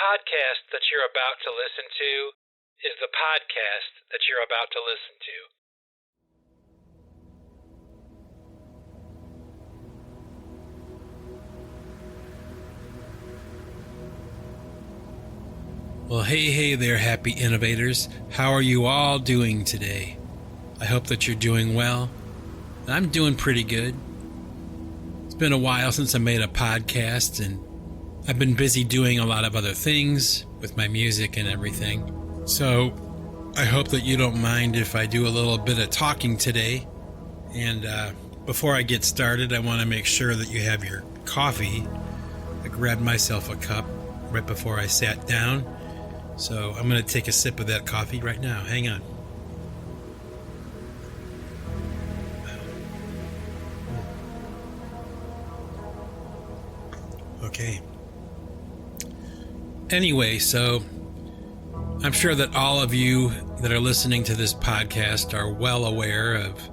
podcast that you're about to listen to is the podcast that you're about to listen to. Well, hey there, happy innovators. How are you all doing today? I hope that you're doing well. I'm doing pretty good. It's been a while since I made a podcast, and I've been busy doing a lot of other things with my music and everything. So I hope that you don't mind if I do a little bit of talking today. And before I get started, I want to make sure that you have your coffee. I grabbed myself a cup right before I sat down. So I'm going to take a sip of that coffee right now. Hang on. Okay. Anyway, so I'm sure that all of you that are listening to this podcast are well aware of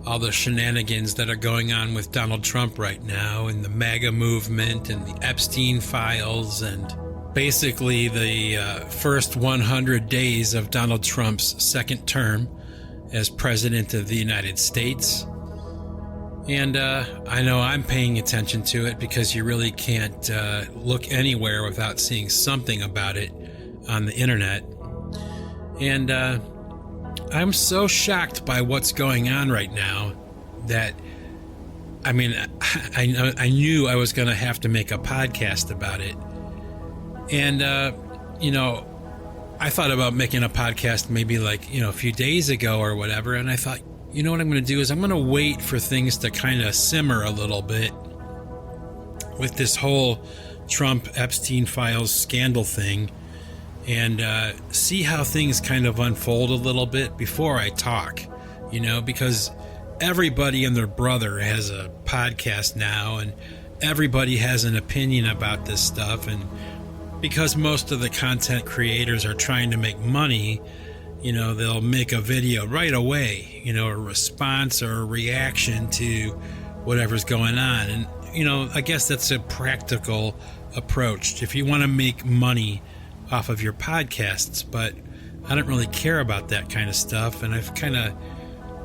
all the shenanigans that are going on with Donald Trump right now, and the MAGA movement and the Epstein files, and basically the first 100 days of Donald Trump's second term as President of the United States. And I know I'm paying attention to it because you really can't look anywhere without seeing something about it on the internet. And I'm so shocked by what's going on right now that, I mean, I knew I was going to have to make a podcast about it. And, I thought about making a podcast maybe like, a few days ago or whatever. And I thought, you know what I'm going to do is I'm going to wait for things to kind of simmer a little bit with this whole Trump Epstein files scandal thing, and see how things kind of unfold a little bit before I talk, because everybody and their brother has a podcast now, and everybody has an opinion about this stuff. And because most of the content creators are trying to make money, they'll make a video right away, a response or a reaction to whatever's going on. And, I guess that's a practical approach if you want to make money off of your podcasts. But I don't really care about that kind of stuff. And I've kind of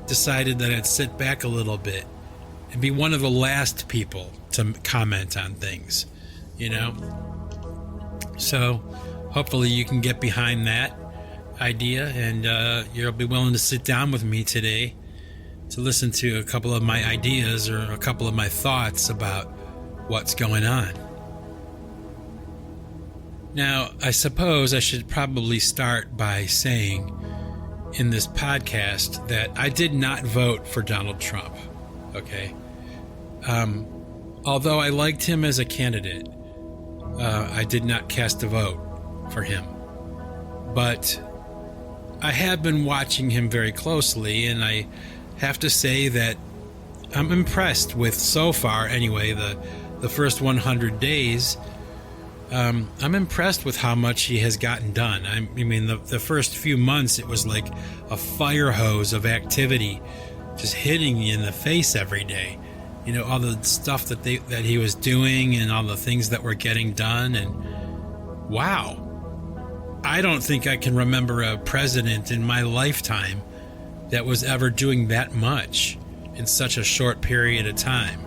decided that I'd sit back a little bit and be one of the last people to comment on things, So hopefully you can get behind that idea, and you'll be willing to sit down with me today to listen to a couple of my ideas or a couple of my thoughts about what's going on. Now, I suppose I should probably start by saying in this podcast that I did not vote for Donald Trump, okay? Although I liked him as a candidate, I did not cast a vote for him. But I have been watching him very closely, and I have to say that I'm impressed with, so far anyway, the first 100 days. I'm impressed with how much he has gotten done. I mean, the first few months, it was like a fire hose of activity just hitting you in the face every day. All the stuff that he was doing and all the things that were getting done. And wow. I don't think I can remember a president in my lifetime that was ever doing that much in such a short period of time.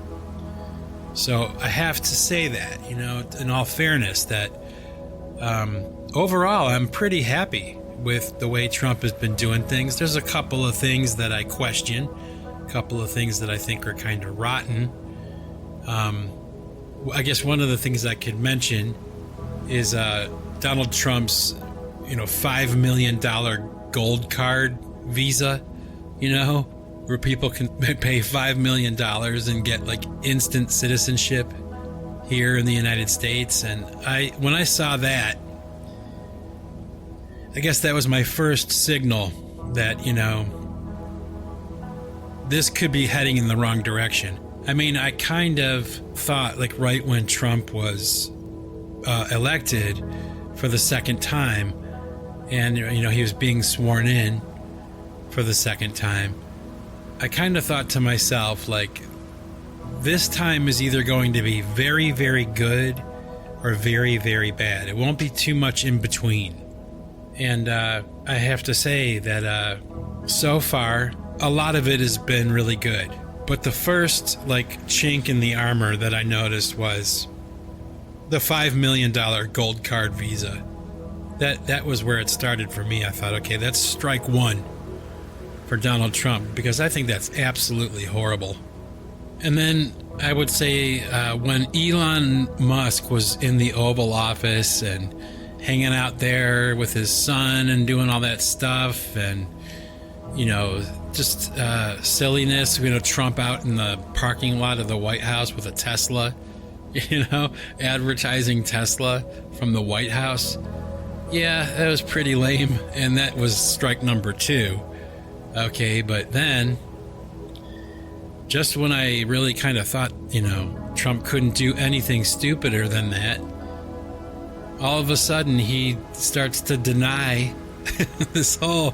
So I have to say that, in all fairness, that overall I'm pretty happy with the way Trump has been doing things. There's a couple of things that I question, a couple of things that I think are kind of rotten. I guess one of the things I could mention is Donald Trump's $5 million gold card visa, where people can pay $5 million and get like instant citizenship here in the United States. And when I saw that, I guess that was my first signal that, this could be heading in the wrong direction. I mean, I kind of thought, like, right when Trump was elected for the second time, and he was being sworn in for the second time, I kind of thought to myself, like, this time is either going to be very, very good or very, very bad. It won't be too much in between. And I have to say that so far, a lot of it has been really good. But the first chink in the armor that I noticed was the $5 million gold card visa. That was where it started for me. I thought, okay, that's strike one for Donald Trump, because I think that's absolutely horrible. And then I would say when Elon Musk was in the Oval Office and hanging out there with his son and doing all that stuff, and just silliness, Trump out in the parking lot of the White House with a Tesla, advertising Tesla from the White House. Yeah, that was pretty lame, and that was strike number 2. Okay, but then, just when I really kind of thought, Trump couldn't do anything stupider than that, all of a sudden he starts to deny this whole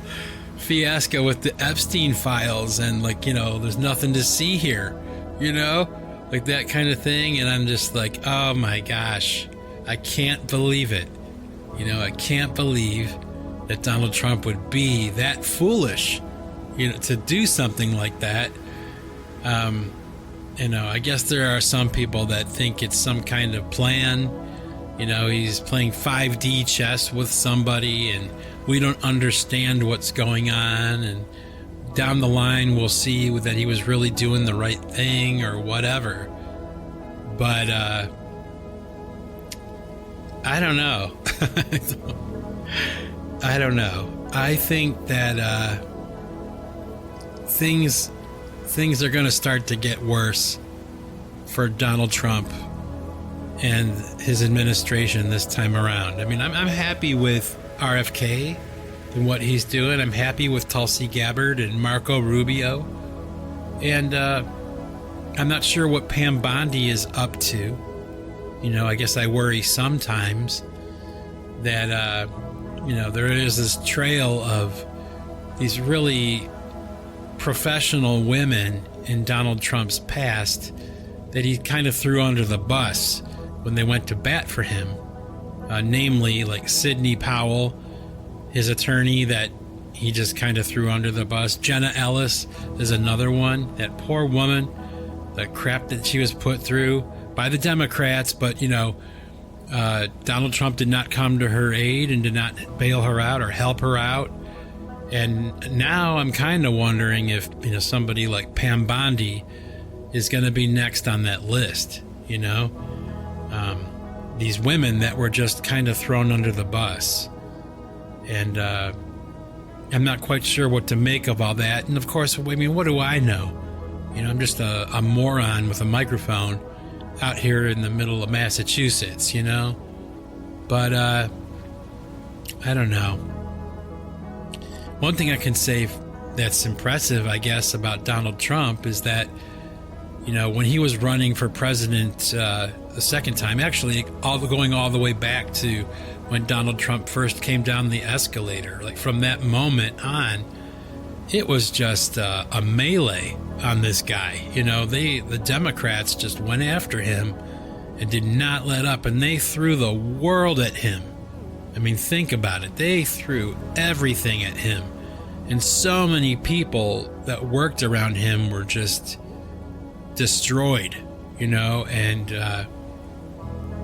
fiasco with the Epstein files, and there's nothing to see here, that kind of thing. And I'm just like, oh my gosh, I can't believe it. I can't believe that Donald Trump would be that foolish, to do something like that. I guess there are some people that think it's some kind of plan. He's playing 5D chess with somebody, and we don't understand what's going on. And down the line, we'll see that he was really doing the right thing or whatever. But I don't know. I don't know. I think that things are going to start to get worse for Donald Trump and his administration this time around. I mean, I'm happy with RFK and what he's doing. I'm happy with Tulsi Gabbard and Marco Rubio. And I'm not sure what Pam Bondi is up to. I guess I worry sometimes that, there is this trail of these really professional women in Donald Trump's past that he kind of threw under the bus when they went to bat for him. Namely, Sidney Powell, his attorney, that he just kind of threw under the bus. Jenna Ellis is another one. That poor woman, the crap that she was put through by the Democrats, but Donald Trump did not come to her aid and did not bail her out or help her out. And now I'm kind of wondering if somebody like Pam Bondi is going to be next on that list. These women that were just kind of thrown under the bus, and I'm not quite sure what to make of all that. And of course, what do I know? I'm just a moron with a microphone out here in the middle of Massachusetts, but I don't know. One thing I can say that's impressive, I guess, about Donald Trump is that, when he was running for president the second time, actually going all the way back to when Donald Trump first came down the escalator, from that moment on, it was just a melee on this guy. The Democrats just went after him and did not let up, and they threw the world at him. I mean, think about it. They threw everything at him. And so many people that worked around him were just destroyed, and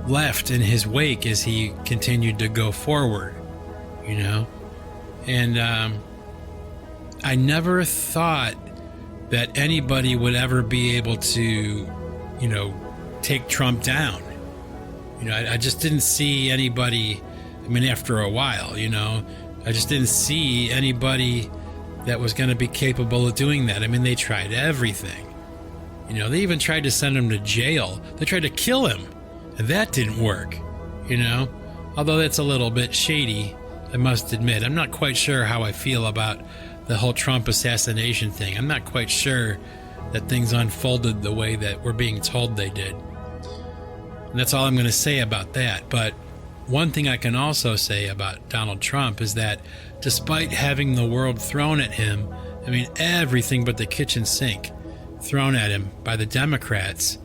left in his wake as he continued to go forward, And I never thought that anybody would ever be able to, take Trump down. I just didn't see anybody. I mean, after a while, I just didn't see anybody that was going to be capable of doing that. I mean, they tried everything. They even tried to send him to jail. They tried to kill him, and that didn't work, Although that's a little bit shady, I must admit. I'm not quite sure how I feel about the whole Trump assassination thing. I'm not quite sure that things unfolded the way that we're being told they did. And that's all I'm going to say about that. But one thing I can also say about Donald Trump is that despite having the world thrown at him, I mean, everything but the kitchen sink thrown at him by the Democrats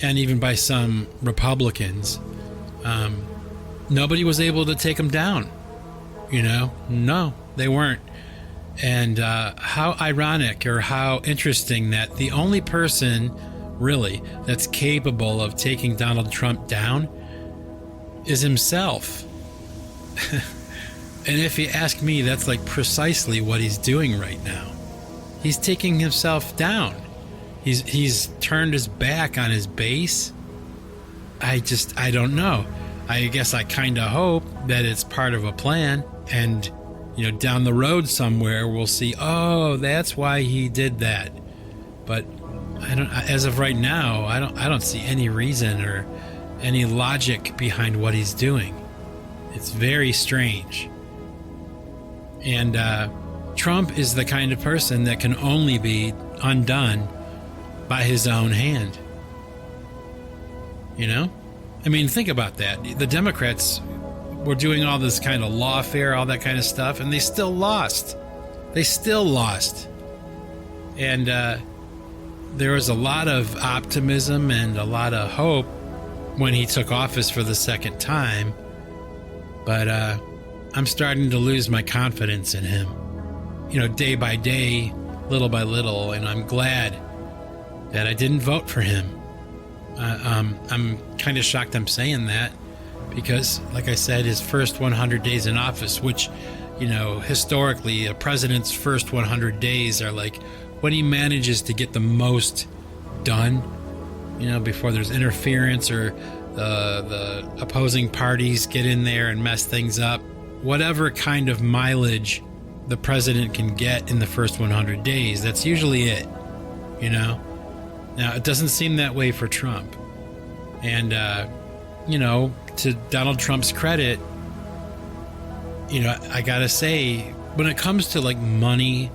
and even by some Republicans, nobody was able to take him down. No, they weren't. And how ironic, or how interesting, that the only person really that's capable of taking Donald Trump down is himself. And if you ask me, that's like precisely what he's doing right now. He's taking himself down. He's turned his back on his base. I don't know. I guess I kind of hope that it's part of a plan, and down the road somewhere we'll see, oh, that's why he did that. But as of right now, I don't see any reason or any logic behind what he's doing. It's very strange. And Trump is the kind of person that can only be undone by his own hand. I mean, think about that. The Democrats were doing all this kind of lawfare, all that kind of stuff, and they still lost. And there was a lot of optimism and a lot of hope when he took office for the second time. But I'm starting to lose my confidence in him, day by day, little by little, and I'm glad that I didn't vote for him. I'm kind of shocked I'm saying that, because, like I said, his first 100 days in office, which, historically, a president's first 100 days are like when he manages to get the most done, before there's interference or the opposing parties get in there and mess things up. Whatever kind of mileage the president can get in the first 100 days, that's usually it, Now, it doesn't seem that way for Trump. And, to Donald Trump's credit, I gotta say, when it comes to like money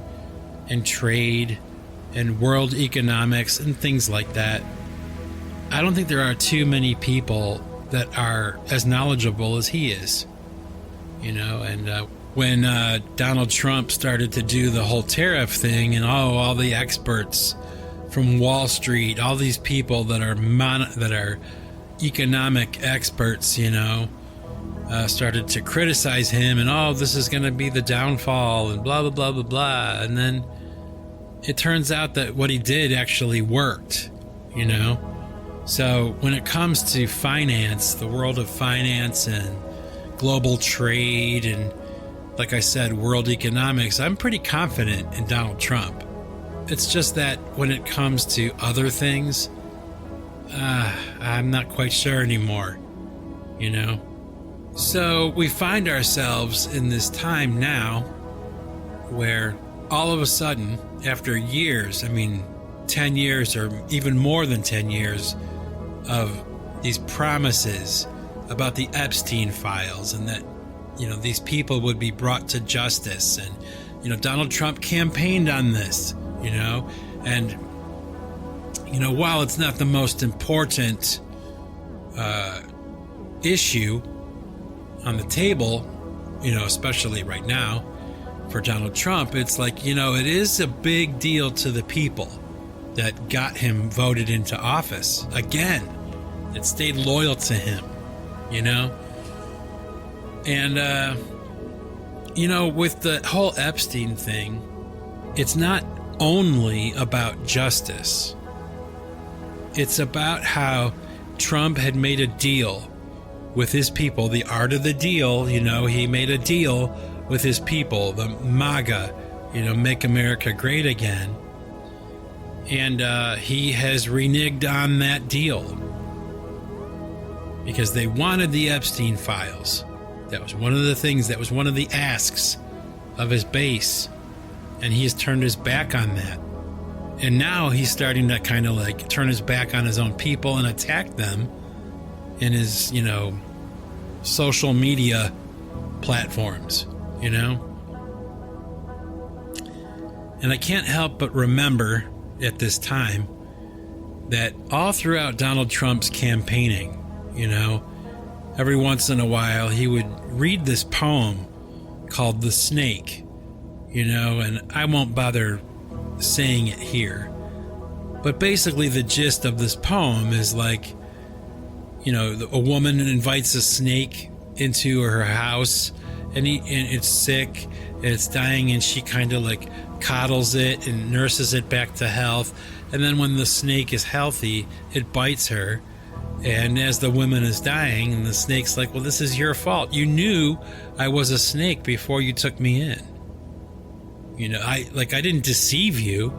and trade and world economics and things like that, I don't think there are too many people that are as knowledgeable as he is. And when Donald Trump started to do the whole tariff thing, and all the experts from Wall Street, all these people that are economic experts, started to criticize him, and this is going to be the downfall, and blah blah blah blah blah. And then it turns out that what he did actually worked. So when it comes to finance, the world of finance and global trade, and like I said, world economics, I'm pretty confident in Donald Trump. It's just that when it comes to other things, I'm not quite sure anymore, So we find ourselves in this time now where all of a sudden, after years, 10 years or even more than 10 years of these promises about the Epstein files, and that, these people would be brought to justice, and, Donald Trump campaigned on this, and, while it's not the most important issue on the table, especially right now for Donald Trump, it's like, it is a big deal to the people that got him voted into office again, that stayed loyal to him, And, with the whole Epstein thing, it's not only about justice. It's about how Trump had made a deal with his people, the art of the deal. He made a deal with his people, the MAGA, Make America Great Again. And he has reneged on that deal because they wanted the Epstein files. That was one of the things, that was one of the asks of his base. And he has turned his back on that. And now he's starting to kind of like turn his back on his own people and attack them in his, social media platforms, And I can't help but remember at this time that all throughout Donald Trump's campaigning, every once in a while he would read this poem called The Snake, and I won't bother saying it here. But basically the gist of this poem is like, a woman invites a snake into her house, and it's sick and it's dying, and she kind of like coddles it and nurses it back to health. And then when the snake is healthy, it bites her. And as the woman is dying, and the snake's like, well, this is your fault. You knew I was a snake before you took me in. I didn't deceive you.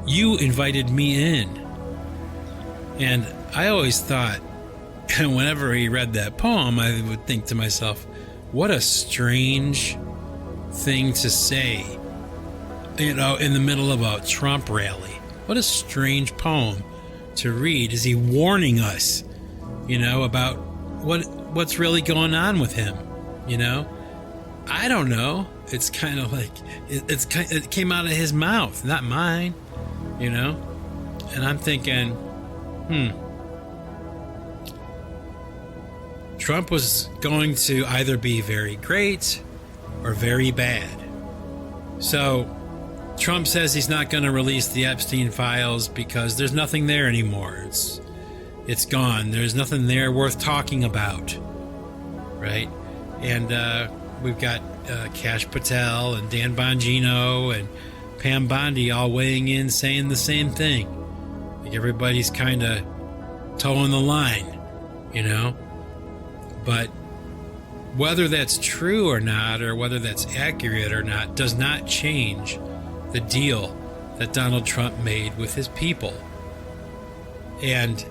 You invited me in. And I always thought, whenever he read that poem, I would think to myself, what a strange thing to say, in the middle of a Trump rally. What a strange poem to read. Is he warning us, about what's really going on with him? I don't know. It's kind of like it came out of his mouth, not mine, And I'm thinking, Trump was going to either be very great or very bad. So Trump says he's not going to release the Epstein files because there's nothing there anymore. It's gone. There's nothing there worth talking about, right? And we've got Kash Patel and Dan Bongino and Pam Bondi all weighing in, saying the same thing. Like everybody's kind of towing the line, But whether that's true or not, or whether that's accurate or not, does not change the deal that Donald Trump made with his people. And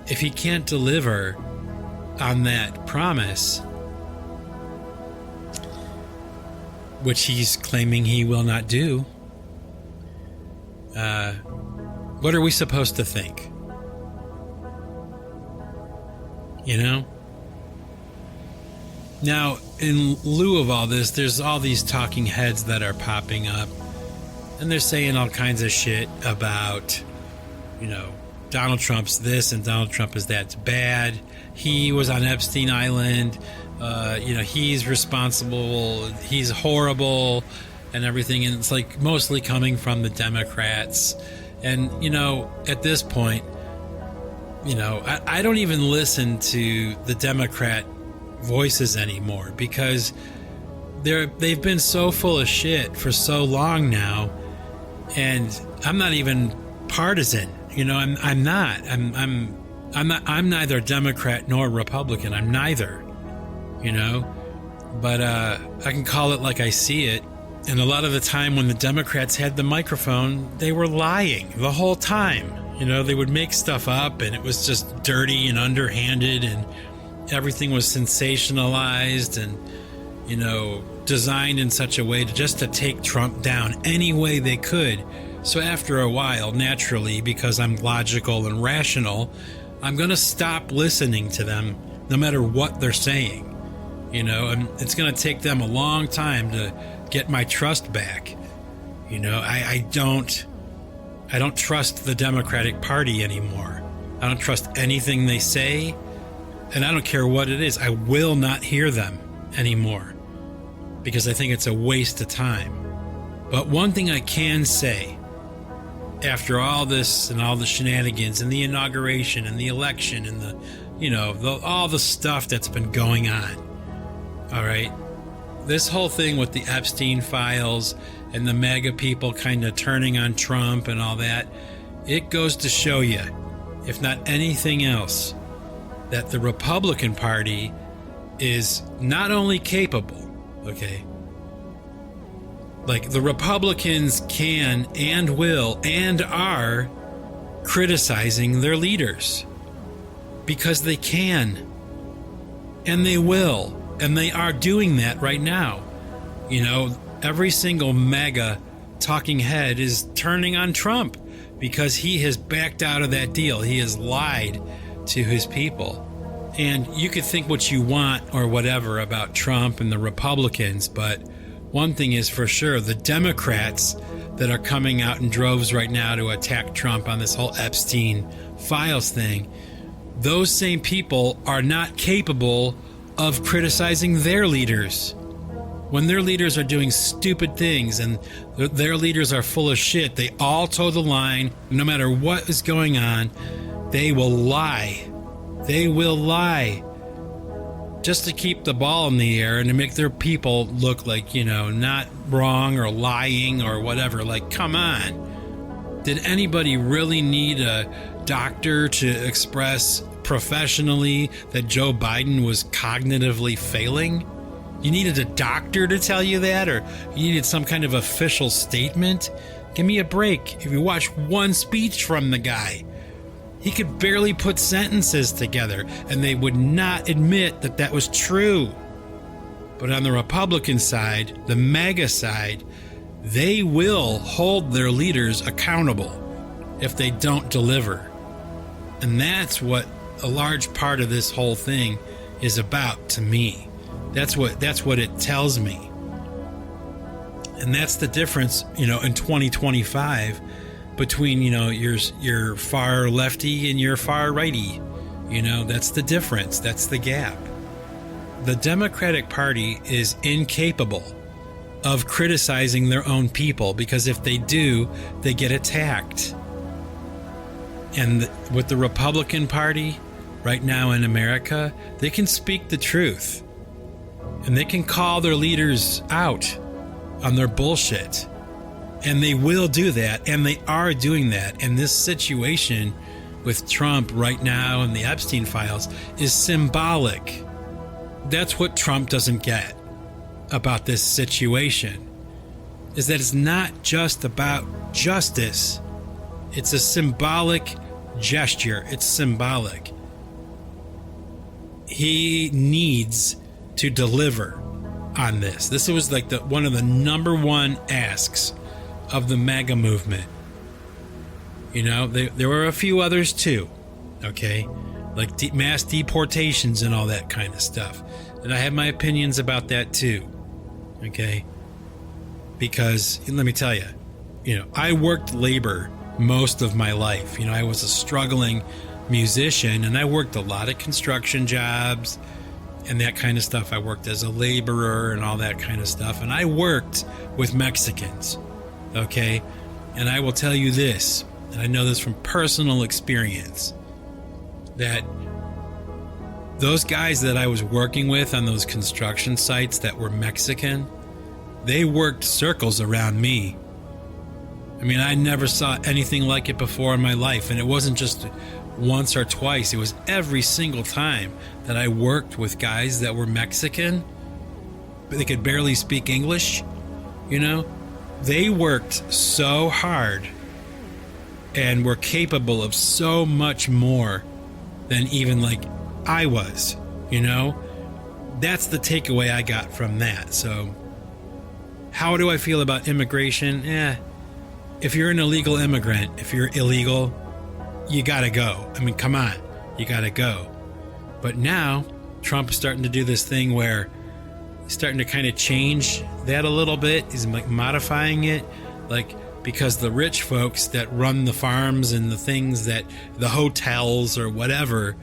if he can't deliver on that promise, which he's claiming he will not do, what are we supposed to think? Now, in lieu of all this, there's all these talking heads that are popping up, and they're saying all kinds of shit about, Donald Trump's this and Donald Trump is that's bad. He was on Epstein Island. He's responsible. He's horrible and everything. And it's like mostly coming from the Democrats. And, at this point, I don't even listen to the Democrat voices anymore because they've been so full of shit for so long now. And I'm not even partisan. I'm not. I'm neither Democrat nor Republican. I'm neither. But I can call it like I see it. And a lot of the time when the Democrats had the microphone, they were lying the whole time. They would make stuff up, and it was just dirty and underhanded, and everything was sensationalized and, designed in such a way to take Trump down any way they could. So after a while, naturally, because I'm logical and rational, I'm going to stop listening to them no matter what they're saying. And it's going to take them a long time to get my trust back. I don't trust the Democratic Party anymore. I don't trust anything they say, and I don't care what it is. I will not hear them anymore because I think it's a waste of time. But one thing I can say, after all this and all the shenanigans and the inauguration and the election and all the stuff that's been going on, all right, this whole thing with the Epstein files and the MAGA people kind of turning on Trump and all that, it goes to show you, if not anything else, that the Republican Party is not only capable, okay, like the Republicans can and will and are criticizing their leaders because they can and they will, and they are doing that right now. Every single MAGA talking head is turning on Trump because he has backed out of that deal. He has lied to his people. And you could think what you want or whatever about Trump and the Republicans, but one thing is for sure, the Democrats that are coming out in droves right now to attack Trump on this whole Epstein files thing, those same people are not capable of criticizing their leaders. When their leaders are doing stupid things and their leaders are full of shit, they all toe the line. No matter what is going on, they will lie They will lie just to keep the ball in the air and to make their people look like, not wrong or lying or whatever. Like, come on. Did anybody really need a doctor to express professionally that Joe Biden was cognitively failing? You needed a doctor to tell you that, or you needed some kind of official statement? Give me a break. If you watch one speech from the guy, he could barely put sentences together, and they would not admit that that was true. But on the Republican side, the MAGA side, they will hold their leaders accountable if they don't deliver. And that's what a large part of this whole thing is about to me. That's what it tells me. And that's the difference, in 2025 between, your far lefty and your far righty. That's the difference. That's the gap. The Democratic Party is incapable of criticizing their own people, because if they do, they get attacked. And with the Republican Party right now in America, they can speak the truth. And they can call their leaders out on their bullshit. And they will do that, and they are doing that. And this situation with Trump right now and the Epstein files is symbolic. That's what Trump doesn't get about this situation, is that it's not just about justice. It's a symbolic gesture. It's symbolic. He needs to deliver on this. This was like one of the number one asks of the MAGA movement. There were a few others too, okay? Like mass deportations and all that kind of stuff. And I have my opinions about that too, okay? Because, let me tell you, I worked labor most of my life. I was a struggling musician, and I worked a lot of construction jobs and that kind of stuff. I worked as a laborer and all that kind of stuff. And I worked with Mexicans, okay? And I will tell you this, and I know this from personal experience, that those guys that I was working with on those construction sites that were Mexican, they worked circles around me. I mean, I never saw anything like it before in my life. And it wasn't just once or twice. It was every single time that I worked with guys that were Mexican, but they could barely speak English. They worked so hard and were capable of so much more than even like I was, That's the takeaway I got from that. So how do I feel about immigration? If you're an illegal immigrant, if you're illegal, you gotta go. I mean, come on, you gotta go. But now Trump is starting to do this thing where he's starting to kind of change that a little bit. He's like modifying it, like, because the rich folks that run the farms and the things that the hotels or whatever,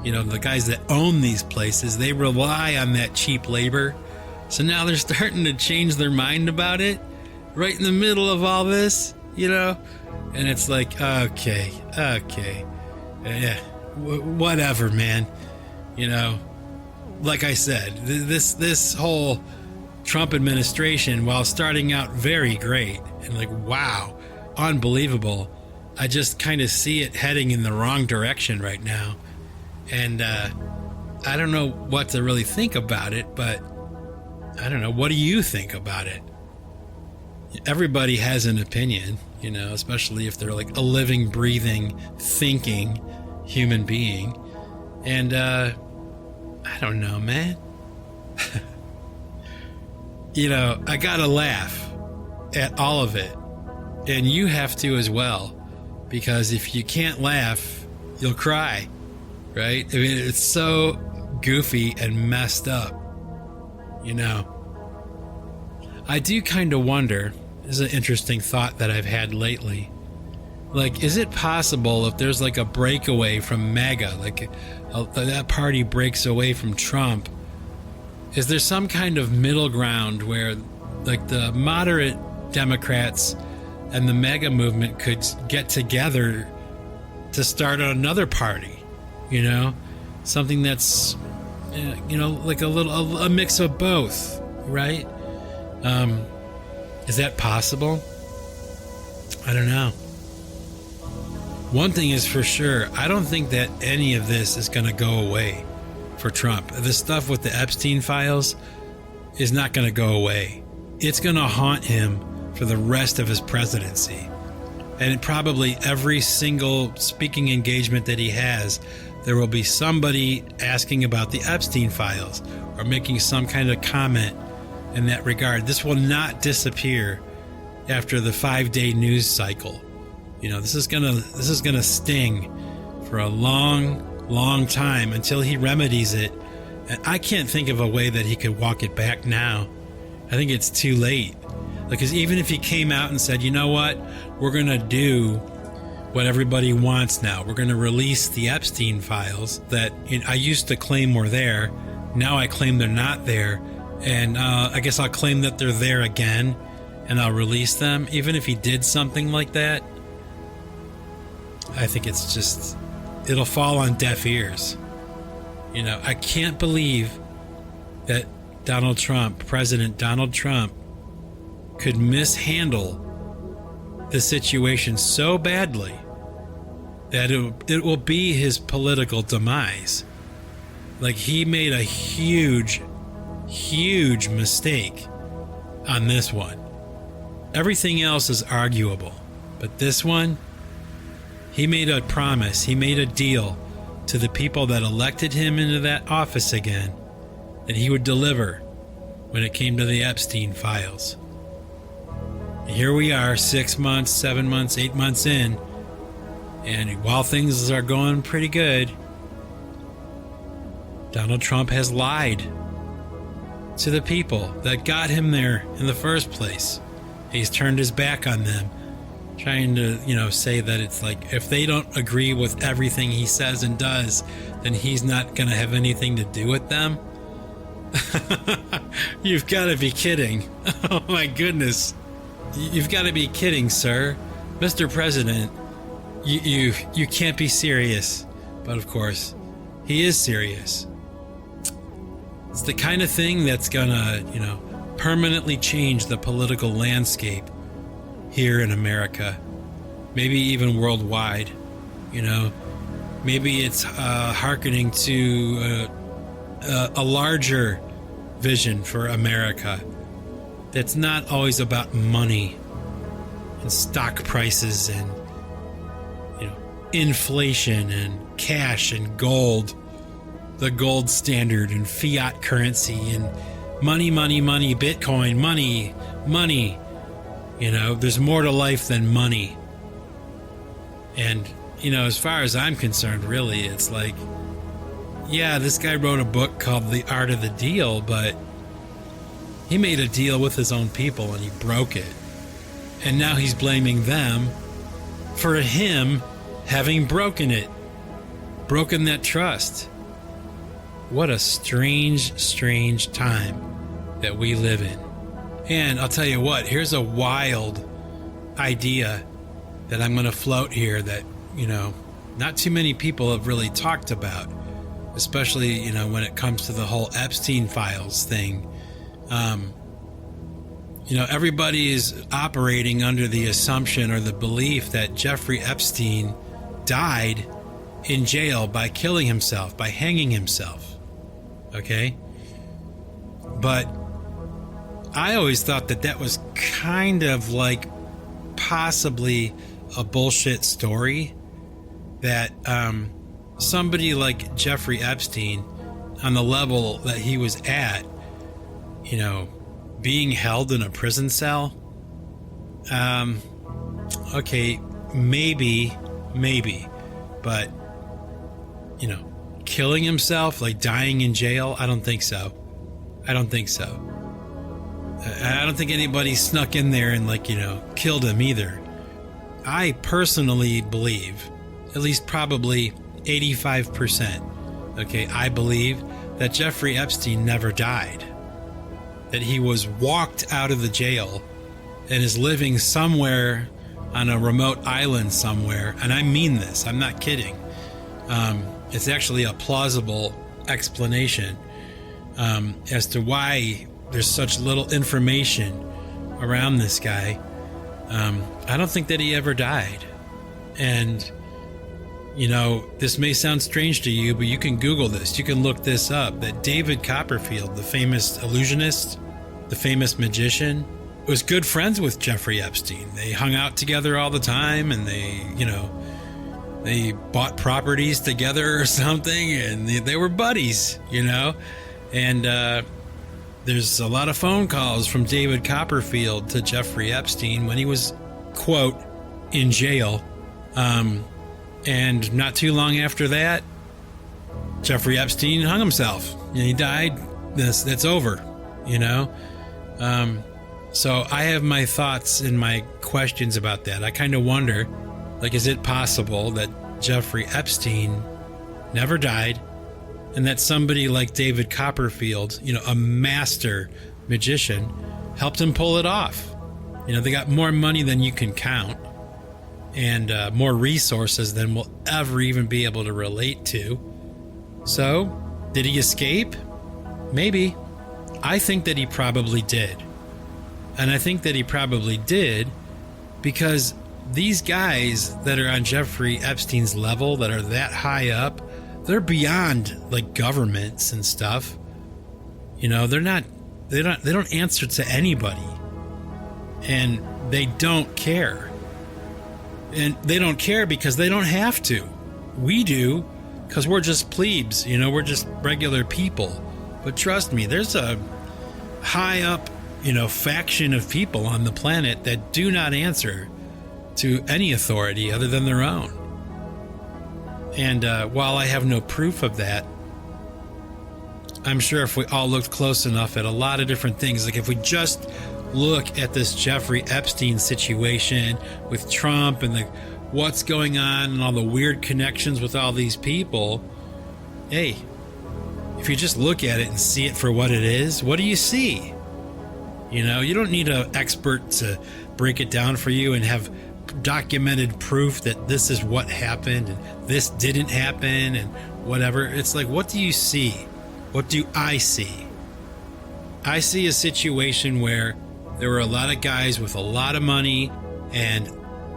the guys that own these places, they rely on that cheap labor. So now they're starting to change their mind about it right in the middle of all this, and it's like, okay, yeah, whatever, man. Like I said, this whole Trump administration, while starting out very great and like, wow, unbelievable, I just kind of see it heading in the wrong direction right now. And I don't know what to really think about it, but I don't know. What do you think about it? Everybody has an opinion, especially if they're like a living, breathing, thinking human being. And I don't know, man. I gotta laugh at all of it. And you have to as well. Because if you can't laugh, you'll cry. Right? I mean, it's so goofy and messed up. I do kind of wonder, this is an interesting thought that I've had lately. Like, is it possible if there's like a breakaway from MAGA, like that party breaks away from Trump, is there some kind of middle ground where like the moderate Democrats and the MAGA movement could get together to start another party, something that's, like a mix of both, right? Is that possible? I don't know. One thing is for sure, I don't think that any of this is going to go away for Trump. The stuff with the Epstein files is not going to go away. It's going to haunt him for the rest of his presidency. And probably every single speaking engagement that he has, there will be somebody asking about the Epstein files or making some kind of comment in that regard. This will not disappear after the 5-day news cycle. This is gonna sting for a long time until he remedies it. And I can't think of a way that he could walk it back now. I think it's too late. Because even if he came out and said, you know what, we're going to do what everybody wants now. We're going to release the Epstein files that I used to claim were there. Now I claim they're not there. And I guess I'll claim that they're there again and I'll release them. Even if he did something like that, I think it'll fall on deaf ears. I can't believe that President Donald Trump, could mishandle the situation so badly that it will be his political demise. Like, he made a huge mistake on this one. Everything else is arguable, but this one, he made a promise, he made a deal to the people that elected him into that office again, that he would deliver when it came to the Epstein files. Here we are, 6 months, 7 months, 8 months in, and while things are going pretty good, Donald Trump has lied to the people that got him there in the first place. He's turned his back on them, trying to, say that it's like, if they don't agree with everything he says and does, then he's not going to have anything to do with them. You've got to be kidding. Oh my goodness. You've got to be kidding, sir. Mr. President, you can't be serious. But of course, he is serious. It's the kind of thing that's gonna, permanently change the political landscape here in America. Maybe even worldwide. Maybe it's hearkening to a larger vision for America that's not always about money and stock prices and inflation and cash and gold, the gold standard and fiat currency and money, Bitcoin, money. There's more to life than money. And as far as I'm concerned, really, it's like, yeah, this guy wrote a book called The Art of the Deal, but he made a deal with his own people and he broke it. And now he's blaming them for him having broken it. Broken that trust. What a strange time that we live in. And I'll tell you what, here's a wild idea that I'm going to float here that, not too many people have really talked about, especially, when it comes to the whole Epstein files thing. Everybody is operating under the assumption or the belief that Jeffrey Epstein died in jail by killing himself, by hanging himself. Okay? But I always thought that was kind of like possibly a bullshit story, that somebody like Jeffrey Epstein, on the level that he was at, being held in a prison cell, okay, maybe, but killing himself, like dying in jail, I don't think so. I don't think anybody snuck in there and killed him either. I personally believe, at least probably 85%, okay, I believe that Jeffrey Epstein never died. That he was walked out of the jail and is living somewhere on a remote island somewhere. And I mean this, I'm not kidding. It's actually a plausible explanation as to why there's such little information around this guy. I don't think that he ever died. And, you know, this may sound strange to you, but you can Google this. You can look this up, that David Copperfield, the famous illusionist, the famous magician, was good friends with Jeffrey Epstein. They hung out together all the time, and they bought properties together or something, and they were buddies, you know? And there's a lot of phone calls from David Copperfield to Jeffrey Epstein when he was, quote, in jail. And not too long after that, Jeffrey Epstein hung himself. And he died. That's over, you know? So I have my thoughts and my questions about that. I kind of wonder, like, is it possible that Jeffrey Epstein never died, and that somebody like David Copperfield, you know, a master magician, helped him pull it off? You know, they got more money than you can count, and more resources than we'll ever even be able to relate to. So, did he escape? Maybe. I think that he probably did. And I think that he probably did because these guys that are on Jeffrey Epstein's level, that are that high up, they're beyond like governments and stuff. You know, they don't answer to anybody. And they don't care. And they don't care because they don't have to. We do, because we're just plebes, you know, we're just regular people. But trust me, there's a high up, you know, faction of people on the planet that do not answer to any authority other than their own. And while I have no proof of that, I'm sure if we all looked close enough at a lot of different things, like if we just look at this Jeffrey Epstein situation with Trump and what's going on and all the weird connections with all these people, hey, if you just look at it and see it for what it is, what do you see? You know, you don't need an expert to break it down for you and have documented proof that this is what happened and this didn't happen and whatever. It's like, what do you see? What do I see? I see a situation where there were a lot of guys with a lot of money and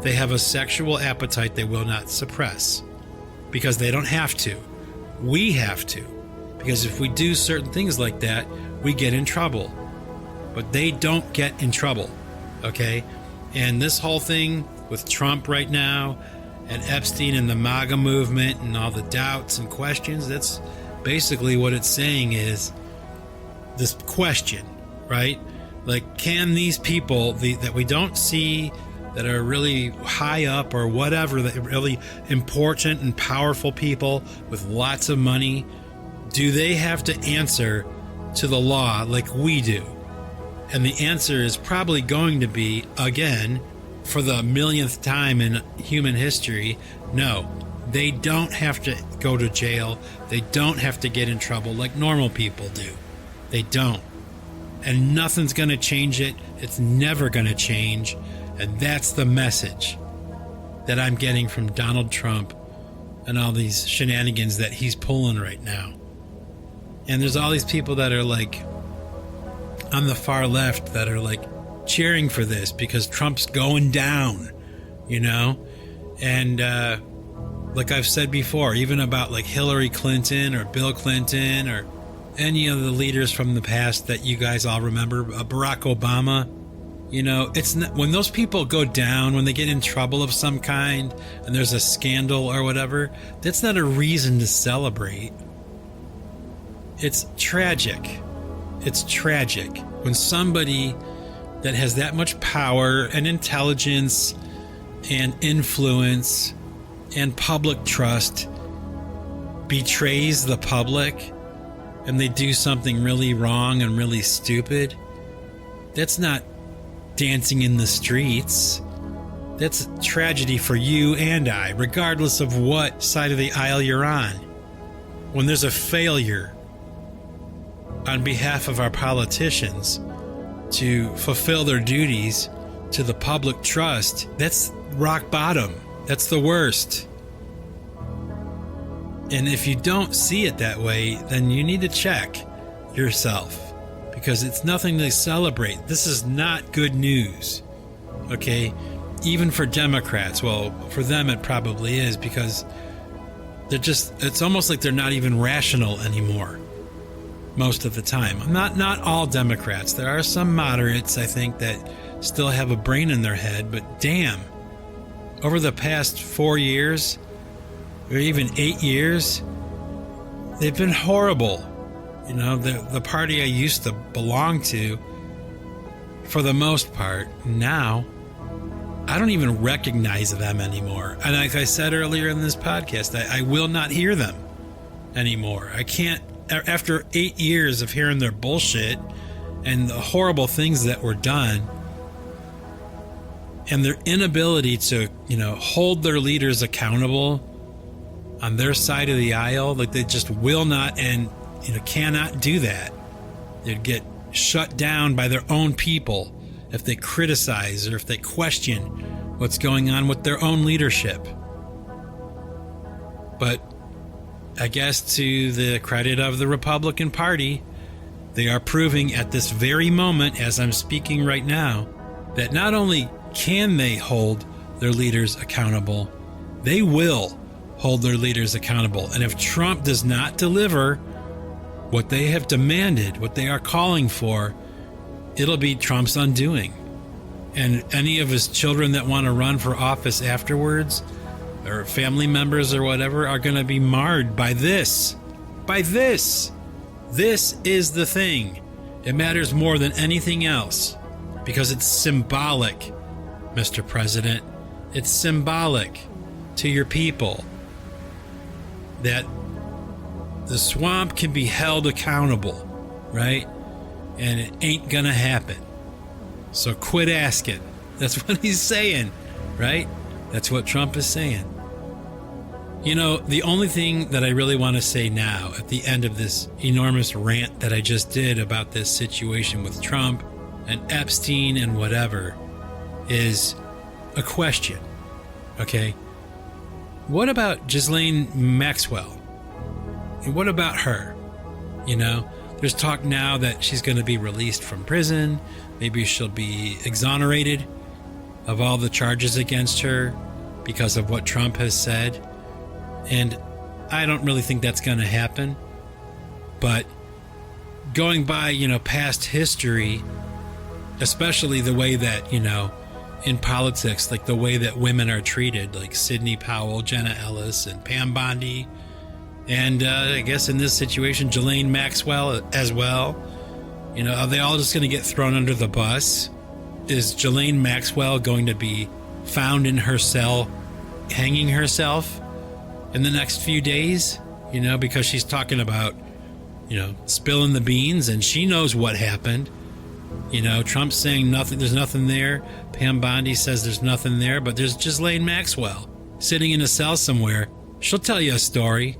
they have a sexual appetite they will not suppress because they don't have to. We have to. Because if we do certain things like that, we get in trouble. But they don't get in trouble, okay? And this whole thing with Trump right now and Epstein and the MAGA movement and all the doubts and questions, that's basically what it's saying is this question, right? Like, can these people that we don't see, that are really high up or whatever, that are really important and powerful people with lots of money, do they have to answer to the law like we do? And the answer is probably going to be, again, for the millionth time in human history, no. They don't have to go to jail. They don't have to get in trouble like normal people do. They don't. And nothing's going to change it. It's never going to change. And that's the message that I'm getting from Donald Trump and all these shenanigans that he's pulling right now. And there's all these people that are like on the far left that are like cheering for this because Trump's going down, you know? And like I've said before, even about like Hillary Clinton or Bill Clinton or any of the leaders from the past that you guys all remember, Barack Obama, you know, it's not, when those people go down, when they get in trouble of some kind and there's a scandal or whatever, that's not a reason to celebrate. It's tragic. It's tragic when somebody that has that much power and intelligence and influence and public trust betrays the public and they do something really wrong and really stupid. That's not dancing in the streets. That's tragedy for you and I, regardless of what side of the aisle you're on. When there's a failure on behalf of our politicians to fulfill their duties to the public trust, that's rock bottom. That's the worst. And if you don't see it that way, then you need to check yourself, because it's nothing to celebrate. This is not good news, okay? Even for Democrats. Well, for them it probably is, because it's almost like they're not even rational anymore most of the time. Not all Democrats. There are some moderates, I think, that still have a brain in their head, but damn, over the past 4 years, or even 8 years, they've been horrible. You know, the party I used to belong to, for the most part, now, I don't even recognize them anymore. And like I said earlier in this podcast, I will not hear them anymore. I can't, after 8 years of hearing their bullshit and the horrible things that were done, and their inability to, hold their leaders accountable on their side of the aisle, like they just will not and, cannot do that. They'd get shut down by their own people if they criticize or if they question what's going on with their own leadership. But I guess to the credit of the Republican Party, they are proving at this very moment, as I'm speaking right now, that not only can they hold their leaders accountable, they will hold their leaders accountable. And if Trump does not deliver what they have demanded, what they are calling for, it'll be Trump's undoing. And any of his children that want to run for office afterwards, or family members or whatever, are going to be marred by this. By this. This is the thing. It matters more than anything else, because it's symbolic, Mr. President. It's symbolic to your people that the swamp can be held accountable, right? And it ain't gonna happen. So quit asking. That's what he's saying, right? That's what Trump is saying. The only thing that I really want to say now at the end of this enormous rant that I just did about this situation with Trump and Epstein and whatever is a question, okay? What about Ghislaine Maxwell? What about her? There's talk now that she's going to be released from prison. Maybe she'll be exonerated of all the charges against her because of what Trump has said. And I don't really think that's going to happen. But going by, past history, especially the way that, in politics, like the way that women are treated, like Sidney Powell, Jenna Ellis, and Pam Bondi, and I guess in this situation, Ghislaine Maxwell as well. Are they all just going to get thrown under the bus? Is Ghislaine Maxwell going to be found in her cell hanging herself in the next few days? Because she's talking about, spilling the beans, and she knows what happened. Trump's saying nothing, there's nothing there. Pam Bondi says there's nothing there, but there's Ghislaine Maxwell sitting in a cell somewhere. She'll tell you a story.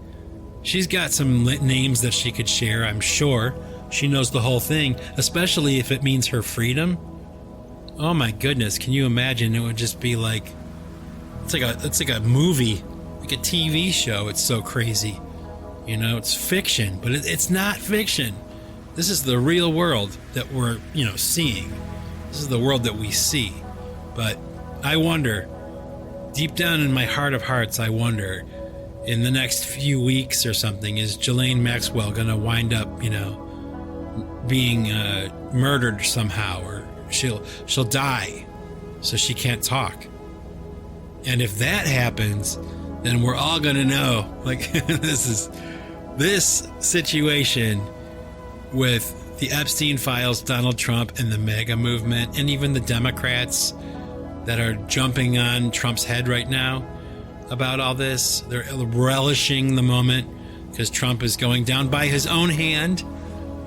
She's got some names that she could share, I'm sure. She knows the whole thing, especially if it means her freedom. Oh my goodness, can you imagine? It would just be like, it's like a movie, like a TV show. It's so crazy. It's fiction, but it's not fiction. This is the real world that we're, seeing. This is the world that we see. But I wonder, deep down in my heart of hearts, I wonder, in the next few weeks or something, is Ghislaine Maxwell going to wind up, being murdered somehow, or she'll die so she can't talk. And if that happens, then we're all going to know, like, this situation with the Epstein files, Donald Trump, and the MAGA movement, and even the Democrats that are jumping on Trump's head right now about all this. They're relishing the moment because Trump is going down by his own hand,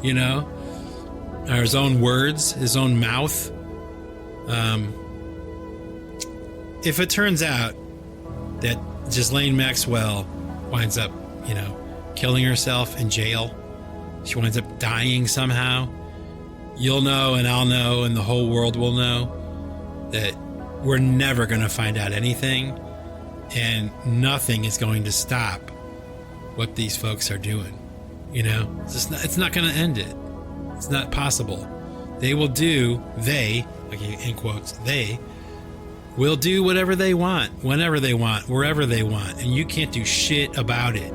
or his own words, his own mouth. If it turns out that Ghislaine Maxwell winds up, killing herself in jail, she winds up dying somehow, you'll know, and I'll know, and the whole world will know that we're never going to find out anything, and nothing is going to stop what these folks are doing. You know, it's not going to end it. It's not possible. They will do, okay, in quotes, they will do whatever they want, whenever they want, wherever they want, and you can't do shit about it.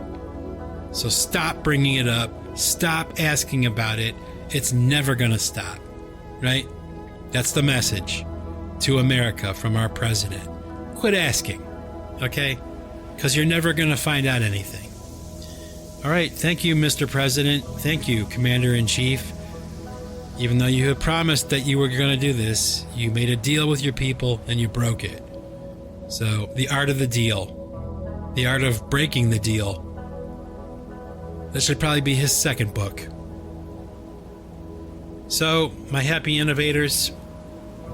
So stop bringing it up. Stop asking about it. It's never going to stop, right? That's the message to America from our president. Quit asking, okay? Because you're never going to find out anything. All right, thank you, Mr. President. Thank you, Commander-in-Chief. Even though you had promised that you were going to do this, you made a deal with your people and you broke it. So, the art of the deal. The art of breaking the deal. That should probably be his second book. So, my happy innovators,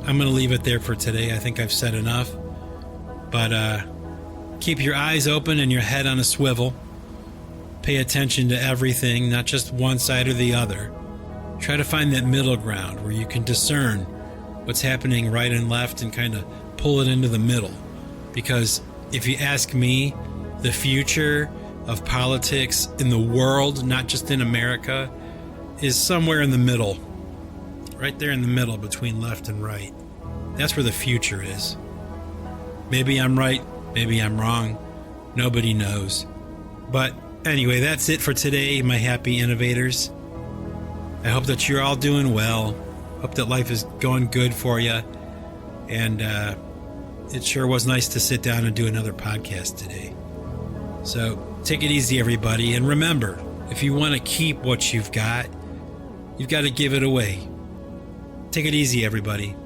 I'm going to leave it there for today. I think I've said enough. But keep your eyes open and your head on a swivel. Pay attention to everything, not just one side or the other. Try to find that middle ground where you can discern what's happening right and left and kind of pull it into the middle. Because if you ask me, the future of politics in the world, not just in America, is somewhere in the middle. Right there in the middle between left and right. That's where the future is. Maybe I'm right, maybe I'm wrong. Nobody knows. But anyway, that's it for today, my happy innovators. I hope that you're all doing well. Hope that life is going good for you. And it sure was nice to sit down and do another podcast today. So take it easy, everybody. And remember, if you want to keep what you've got to give it away. Take it easy, everybody.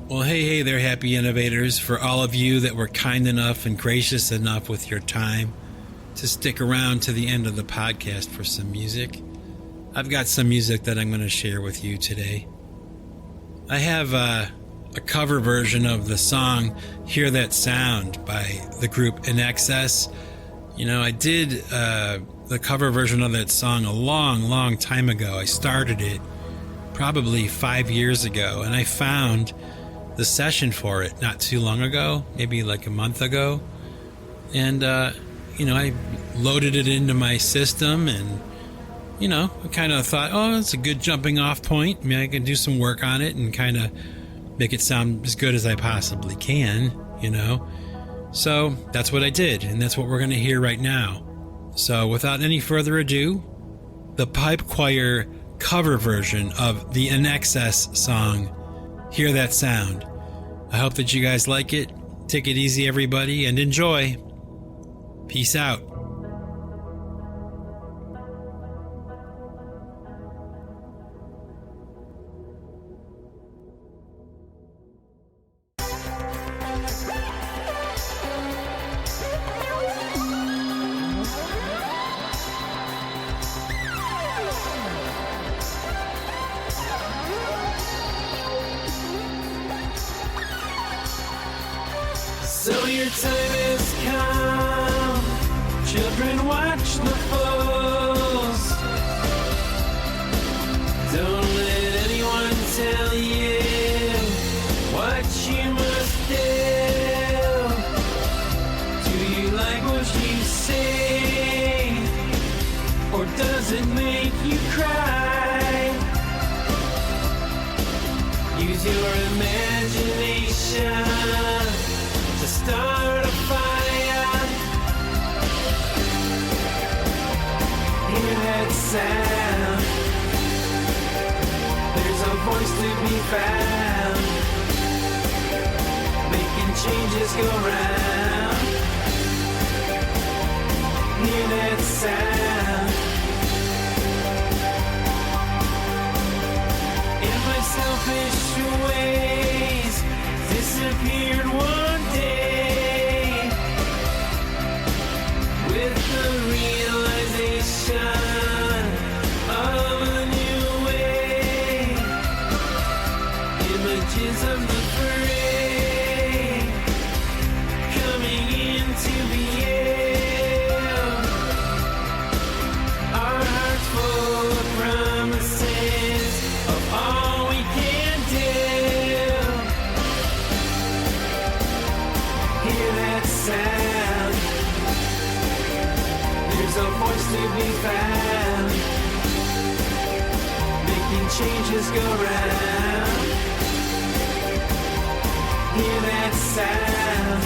Well, hey there, happy innovators. For all of you that were kind enough and gracious enough with your time to stick around to the end of the podcast for some music, I've got some music that I'm going to share with you today. I have a cover version of the song Hear That Sound by the group In Excess. You know, I did the cover version of that song a long time ago. I started it probably 5 years ago, and I found the session for it not too long ago, maybe like a month ago. And, I loaded it into my system and, I kind of thought, oh, it's a good jumping off point. I mean, I can do some work on it and kind of make it sound as good as I possibly can, So that's what I did, and that's what we're going to hear right now. So without any further ado, the pipe choir cover version of the In Excess song, Hear That Sound. I hope that you guys like it. Take it easy, everybody, and enjoy. Peace out. So your time has come. Children, watch the fools. Don't let anyone tell you what you must do. Do you like what you say? Or does it make you cry? Use your imagination to start a fire. Hear that sound. There's a voice to be found, making changes go round. Hear that sound. In my selfish ways, disappeared one day, with the realization of a new way. marches of the parade, coming into view. Our hearts full of promises of all we can do. Hear that sound? There's a voice to be found, making changes go round. Hear that sound?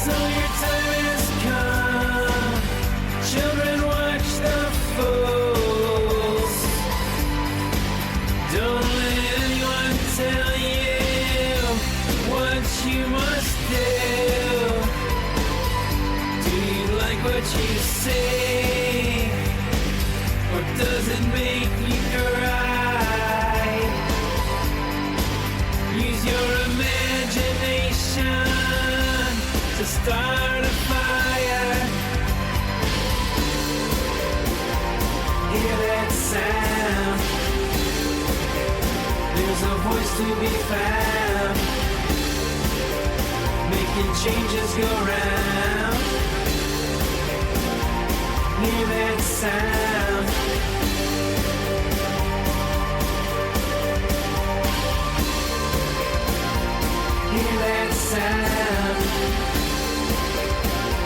So your time has come. Children, watch the fools. Don't let anyone tell you what you must do. Do you like what you see? Or does it make you cry? Use your imagination to start a fire. Hear that sound? There's a voice to be found, making changes go round. Hear that sound? Hear that sound?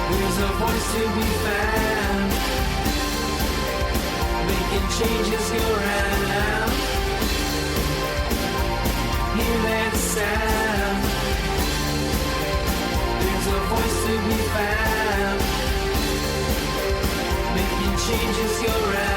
There's a voice to be found, making changes go round. Hear that sound? There's a voice to be found, making changes go round.